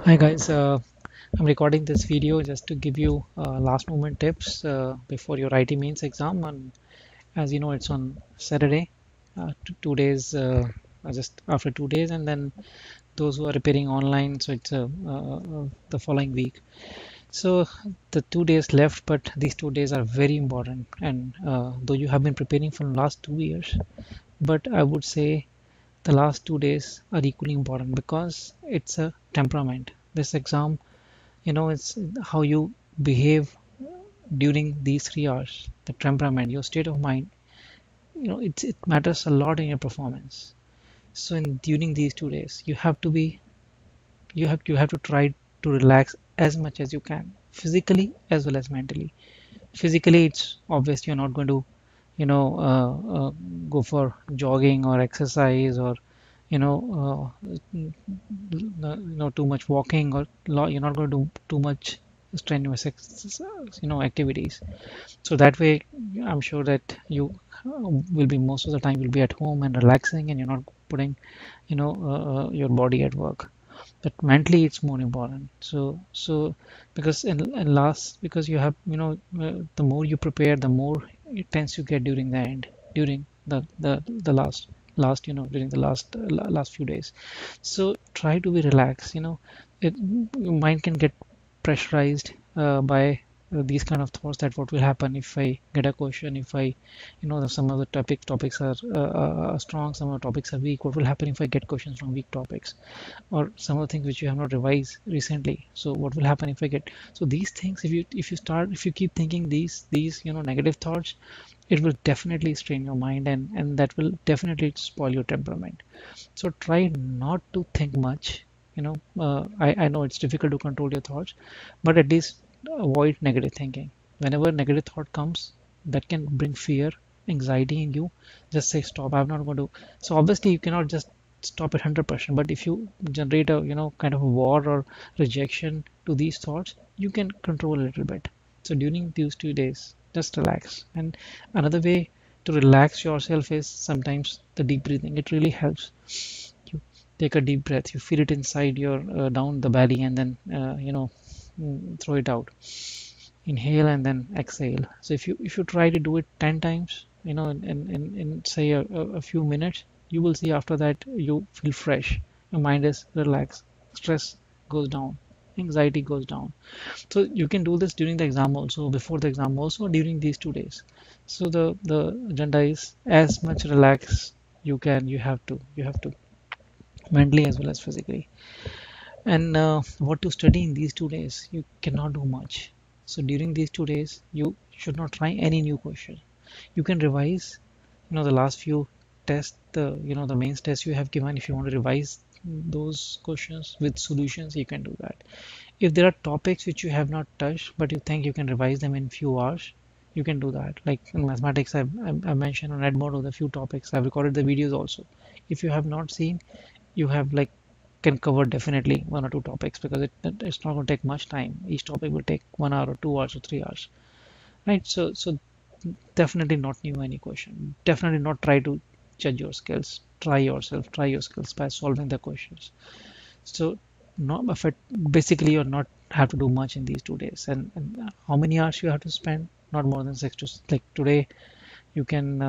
Hi guys, I'm recording this video just to give you last moment tips before your IT mains exam. And as you know, it's on Saturday, 2 days, just after 2 days, and then those who are preparing online, so it's the following week. So the 2 days left, but these 2 days are very important. And though you have been preparing for the last 2 years, but I would say the last 2 days are equally important because it's a temperament. This exam, it's how you behave during these 3 hours, the temperament, your state of mind. It matters a lot in your performance. So in during these 2 days, you have to try to relax as much as you can, physically as well as mentally. Physically, it's obvious you're not going to you know go for jogging or exercise, or you know too much walking, or you're not going to do too much strenuous activities. So that way, I'm sure that you will be most of the time will be at home and relaxing, and you're not putting your body at work. But mentally it's more important. So because in last, because you have the more you prepare, the more it tends to get during the end, during the last during the last few days. So try to be relaxed. Your mind can get pressurized by these kind of thoughts, that what will happen if I get a question, if I some of the topics are strong, some of the topics are weak, what will happen if I get questions from weak topics, or some of the things which you have not revised recently. So what will happen if I get, so these things, if you keep thinking these negative thoughts, it will definitely strain your mind, and that will definitely spoil your temperament. So try not to think much. I know it's difficult to control your thoughts, but at least avoid negative thinking. Whenever negative thought comes that can bring fear, anxiety in you, just say stop, I'm not going to. So obviously you cannot just stop at 100%, but if you generate a kind of a war or rejection to these thoughts, you can control a little bit. So during these 2 days, just relax. And another way to relax yourself is sometimes the deep breathing. It really helps. You take a deep breath, you feel it inside your down the belly, and then throw it out. Inhale and then exhale. So if you try to do it 10 times, in say a few minutes, you will see after that you feel fresh. Your mind is relaxed. Stress goes down. Anxiety goes down. So you can do this during the exam also, before the exam also, during these 2 days. So the agenda is as much relax you can. You have to mentally as well as physically. And what to study in these 2 days? You cannot do much. So during these 2 days, you should not try any new question. You can revise, the last few tests, the mains test you have given. If you want to revise those questions with solutions, you can do that. If there are topics which you have not touched, but you think you can revise them in few hours, you can do that. Like in mathematics, I mentioned on Edmodo the few topics. I've recorded the videos also. If you have not seen, you have like can cover definitely 1 or 2 topics, because it's not going to take much time. Each topic will take 1 hour or 2 hours or 3 hours, right? So definitely not new any question. Definitely not try to judge your skills. Try yourself. Try your skills by solving the questions. So not affect, basically you're not have to do much in these 2 days. And how many hours you have to spend? Not more than six to, like today you can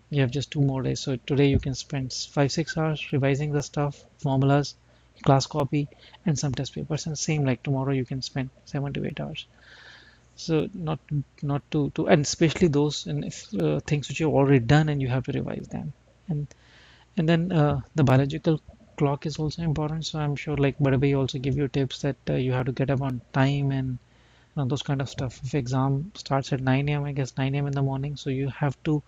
you have just 2 more days, so today you can spend 5-6 hours revising the stuff, formulas, class copy, and some test papers, and same like tomorrow you can spend 7 to 8 hours. So not to and especially those, and if things which you've already done and you have to revise them. And and then the biological clock is also important. So I'm sure like Badabai also give you tips that you have to get up on time, and those kind of stuff. If exam starts at 9 a.m., I guess 9 a.m. in the morning, so you have to,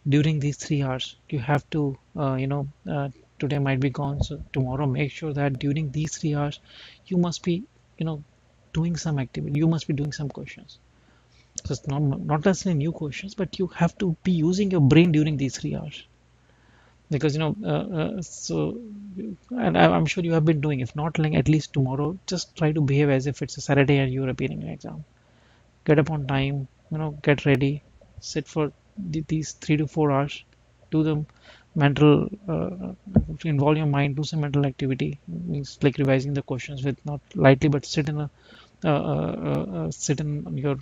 during these 3 hours, you have to, today might be gone, so tomorrow make sure that during these 3 hours, you must be, you know, doing some activity. You must be doing some questions. So it's not necessarily new questions, but you have to be using your brain during these 3 hours, because I'm sure you have been doing. If not, like at least tomorrow, just try to behave as if it's a Saturday and you're appearing in an exam. Get up on time, get ready, sit for these 3 to 4 hours, do them mental to involve your mind, do some mental activity. Means like revising the questions with not lightly, but sit in your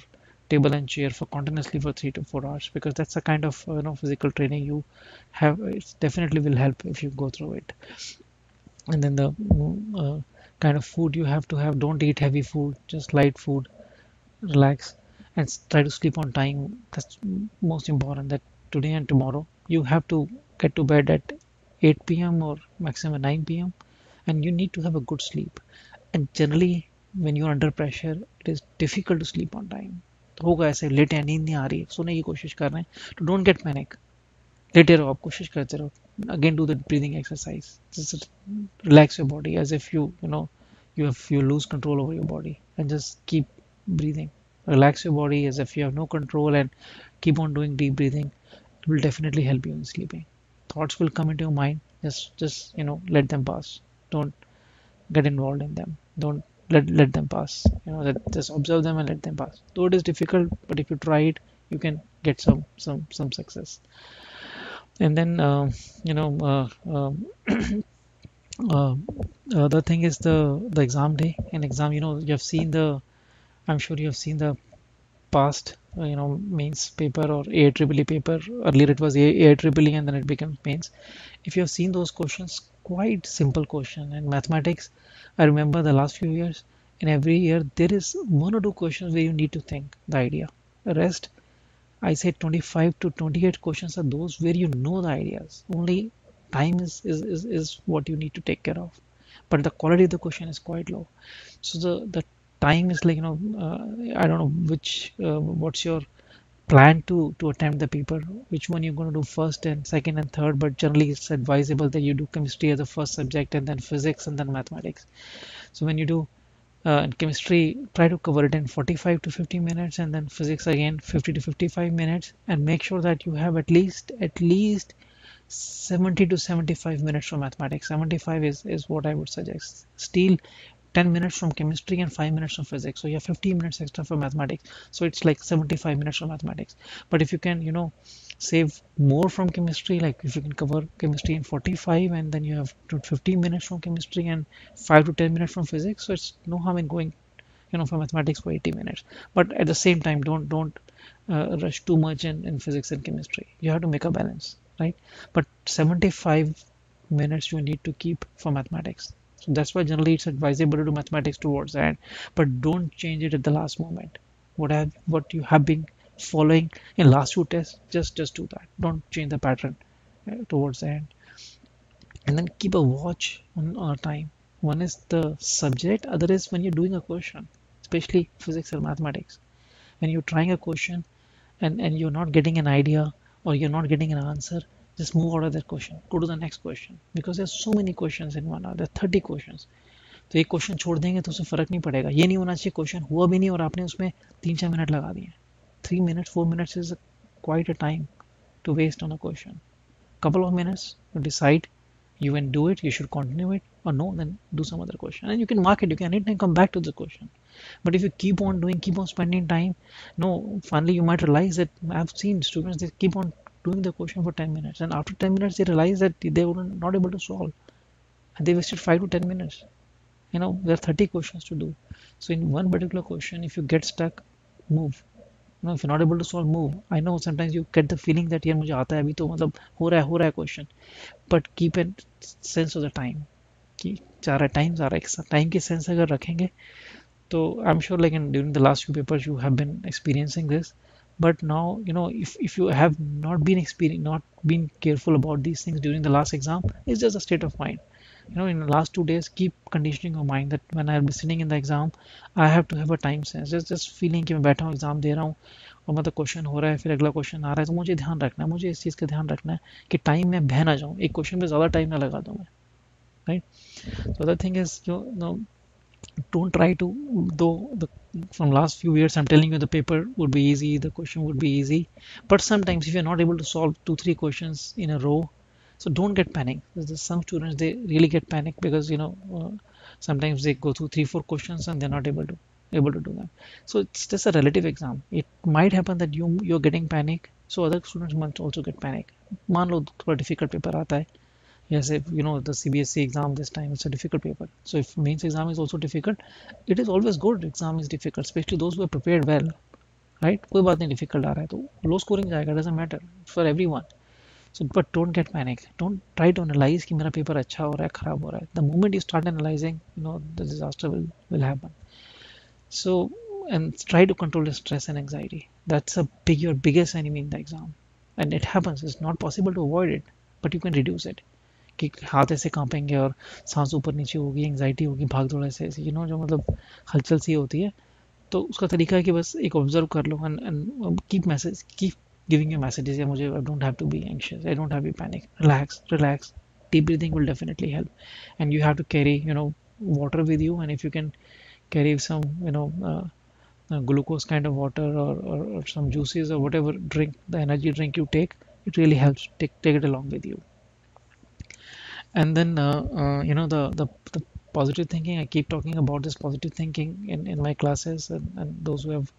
table and chair for continuously for 3 to 4 hours, because that's the kind of physical training you have. It definitely will help if you go through it. And then the kind of food you have to have, don't eat heavy food, just light food, relax, and try to sleep on time. That's most important, that today and tomorrow you have to get to bed at 8 p.m. or maximum 9 p.m. and you need to have a good sleep. And generally when you're under pressure, it is difficult to sleep on time. होगा ऐसे, लेटे हैं, नींद नहीं आ रही है, सोने की कोशिश कर रहे हैं, तो डोंट गेट पैनिक, लेटे रहो, आप कोशिश करते रहो, again do the breathing exercise, just relax your body as if you lose control over your body, and just keep breathing. Relax your body as if you have no control, and keep on doing deep breathing. It will definitely help you in sleeping. Thoughts will come into your mind, just let them pass. Don't get involved in them. Don't let them pass. Just observe them and let them pass. Though it is difficult, but if you try it, you can get some success. And then you know uh, the thing is the exam day. An exam, you have seen the, I'm sure you have seen the past mains paper or AIEEE paper. Earlier it was AIEEE and then it became mains. If you have seen those questions, quite simple question. And mathematics, I remember the last few years, in every year there is one or two questions where you need to think the idea. The rest, I say 25 to 28 questions are those where you know the ideas. Only time is what you need to take care of. But the quality of the question is quite low. So the time is like, I don't know what's your plan to attempt the paper, which one you're going to do first and second and third, but generally it's advisable that you do chemistry as the first subject and then physics and then mathematics. So when you do in chemistry, try to cover it in 45 to 50 minutes, and then physics again 50 to 55 minutes, and make sure that you have at least 70 to 75 minutes for mathematics. 75 is what I would suggest. Still 10 minutes from chemistry and 5 minutes from physics, so you have 15 minutes extra for mathematics, so it's like 75 minutes for mathematics. But if you can save more from chemistry, like if you can cover chemistry in 45 and then you have 15 minutes from chemistry and 5 to 10 minutes from physics, so it's no harm in going for mathematics for 80 minutes. But at the same time, don't rush too much in physics and chemistry. You have to make a balance, right? But 75 minutes you need to keep for mathematics. So that's why generally it's advisable to do mathematics towards the end, but don't change it at the last moment. What you have been following in last two tests, just do that. Don't change the pattern towards the end. And then keep a watch on our time. One is the subject, other is when you're doing a question, especially physics or mathematics. When you're trying a question and you're not getting an idea or you're not getting an answer, just move out of that question, go to the next question, because there's so many questions in 1 hour. There are 30 questions. तो एक question छोड़ देंगे तो उससे फर्क नहीं पड़ेगा. ये नहीं होना चाहिए क्वेश्चन हुआ भी नहीं और आपने उसमें 3-4 मिनट लगा दिए. 3 minutes 4 minutes is quite a time to waste on a question. Couple of minutes to decide you can do it, you should continue it, or no, then do some other question, and you can mark it. You can anytime come back to the question. But if you keep on doing, keep on spending time, no, finally you might realize that I've seen students, they keep on doing the question for 10 minutes, and after 10 minutes they realize that they were not able to solve, and they wasted 5 to 10 minutes. There are 30 questions to do. So in one particular question, if you get stuck, move. If you're not able to solve, move. I know sometimes you get the feeling that यार मुझे आता है अभी, तो मतलब हो रहा है question, but keep a sense of the time कि जा रहा है, टाइम जा रहा है. टाइम की सेंस अगर रखेंगे तो I'm sure like during the last few papers you have been experiencing this, but now if you have not been careful about these things during the last exam, it's just a state of mind. In the last 2 days, keep conditioning your mind that when I'll be sitting in the exam, I have to have a time sense. Just feeling कि मैं बैठा हूँ exam दे रहा हूँ और मतलब question हो रहा है, फिर अगला क्वेश्चन आ रहा है, तो मुझे ध्यान रखना है, मुझे इस चीज़ का ध्यान रखना है कि टाइम में बह ना जाऊँ, एक क्वेश्चन पे ज़्यादा टाइम ना लगा दूँ मैं, right. So the thing is, don't try to, from last few years I'm telling you the paper would be easy, the question would be easy, but sometimes if you're not able to solve 2-3 questions in a row, so don't get panic. There's some students, they really get panic because sometimes they go through 3-4 questions and they're not able to do them. So it's just a relative exam. It might happen that you're getting panic, so other students must also get panic. मान लो थोड़ा difficult paper आता है. Yes, if you know the CBSE exam this time, it's a difficult paper. So if mains exam is also difficult, it is always good exam is difficult, especially those who are prepared well, right? कोई बात नहीं difficult आ रहा है तो low scoring जाएगा, doesn't matter for everyone. So but don't get panic. Don't try to analyze कि मेरा paper अच्छा हो रहा है खराब हो रहा है. The moment you start analyzing, you know the disaster will happen. So and try to control the stress and anxiety. That's a big your biggest enemy in the exam, and it happens. It's not possible to avoid it, but you can reduce it. कि हाथ ऐसे कांपेंगे और सांस ऊपर नीचे होगी, anxiety होगी, भाग दौड़ ऐसे ऐसे यू नो जो मतलब हलचल सी होती है. तो उसका तरीका है कि बस एक ऑब्जर्व कर लो and keep giving you messages या मुझे I don't have to be anxious, I don't have to panic, relax relax. Deep breathing will definitely help, and you have to carry water with you, and if you can carry some glucose kind of water or some juices or whatever drink, the energy drink you take, it really helps. Take it along with you. And then the positive thinking, I keep talking about this positive thinking in my classes, and those who have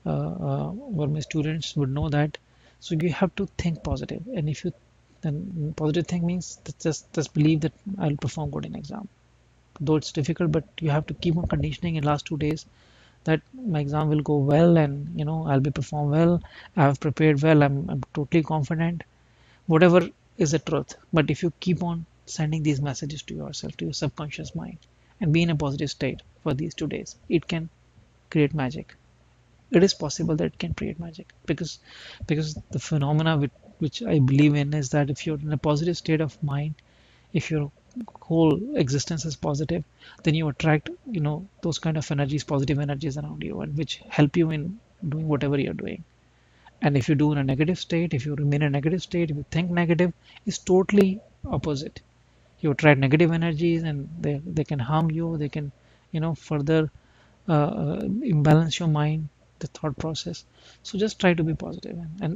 were my students would know that. So you have to think positive, and if you then positive think means that just believe that I'll perform good in exam, though it's difficult, but you have to keep on conditioning in last 2 days that my exam will go well, and I'll be perform well, I've prepared well, I'm totally confident, whatever is the truth. But if you keep on sending these messages to yourself, to your subconscious mind, and be in a positive state for these 2 days, it can create magic. It is possible that it can create magic, because the phenomena which I believe in is that if you're in a positive state of mind, if your whole existence is positive, then you attract those kind of energies, positive energies around you, and which help you in doing whatever you're doing. And if you do in a negative state, if you remain in a negative state, if you think negative, it's totally opposite. You attract negative energies, and they can harm you, they can further imbalance your mind, the thought process. So just try to be positive, and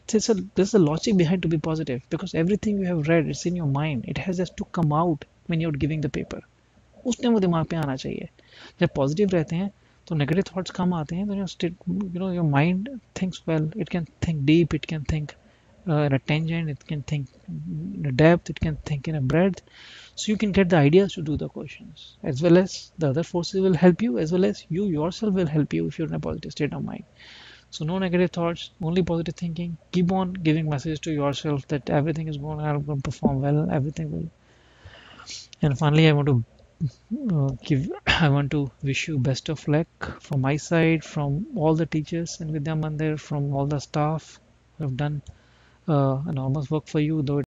there's a logic behind to be positive, because everything you have read, it's in your mind, it has just to come out when you're giving the paper. उस time वो दिमाग पे आना चाहिए. जब positive रहते हैं तो नेगेटिव थॉट्स कम आते हैं, तो your mind thinks well, it can think deep, it can think in a tangent, it can think in a depth, it can think in a breadth, so you can get the ideas to do the questions, as well as the other forces will help you, as well as you yourself will help you if you're in a positive state of mind. So no negative thoughts, only positive thinking. Keep on giving messages to yourself that everything is going to perform well, everything will. And finally, I want to wish you best of luck from my side, from all the teachers in Vidya Mandir, from all the staff who have done enormous work for you, though